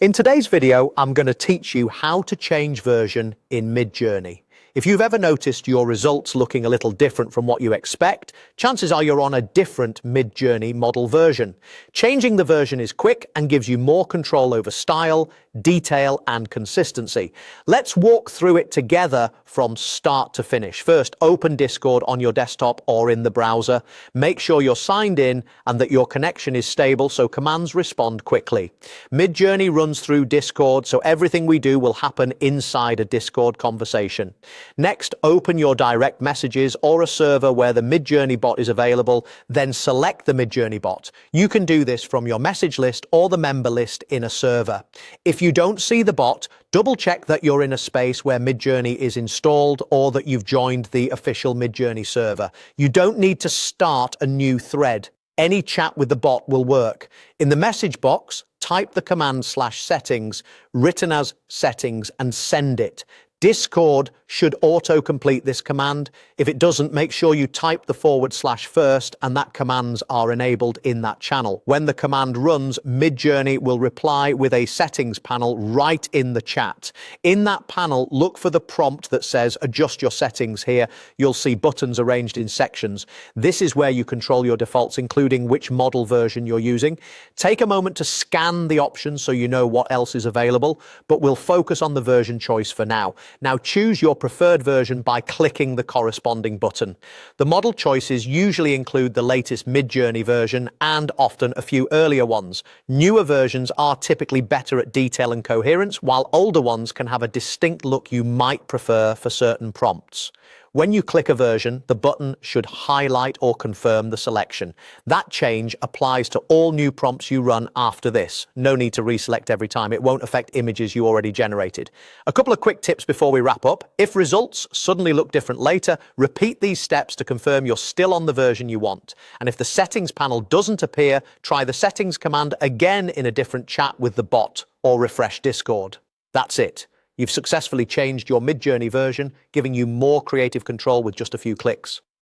In today's video, I'm going to teach you how to change version in Midjourney. If you've ever noticed your results looking a little different from what you expect, chances are you're on a different Midjourney model version. Changing the version is quick and gives you more control over style, detail, and consistency. Let's walk through it together from start to finish. First, open Discord on your desktop or in the browser. Make sure you're signed in and that your connection is stable so commands respond quickly. Midjourney runs through Discord, so everything we do will happen inside a Discord conversation. Next, open your direct messages or a server where the Midjourney bot is available, then select the Midjourney bot. You can do this from your message list or the member list in a server. If you don't see the bot, double check that you're in a space where Midjourney is installed or that you've joined the official Midjourney server. You don't need to start a new thread. Any chat with the bot will work. In the message box, type the command /settings, written as settings, and send it. Discord should auto-complete this command. If it doesn't, make sure you type the / first and that commands are enabled in that channel. When the command runs, Midjourney will reply with a settings panel right in the chat. In that panel, look for the prompt that says adjust your settings here. You'll see buttons arranged in sections. This is where you control your defaults, including which model version you're using. Take a moment to scan the options so you know what else is available, but we'll focus on the version choice for now. Now choose your preferred version by clicking the corresponding button. The model choices usually include the latest Midjourney version and often a few earlier ones. Newer versions are typically better at detail and coherence, while older ones can have a distinct look you might prefer for certain prompts. When you click a version, the button should highlight or confirm the selection. That change applies to all new prompts you run after this. No need to reselect every time. It won't affect images you already generated. A couple of quick tips before we wrap up. If results suddenly look different later, repeat these steps to confirm you're still on the version you want. And if the settings panel doesn't appear, try the settings command again in a different chat with the bot or refresh Discord. That's it. You've successfully changed your Midjourney version, giving you more creative control with just a few clicks.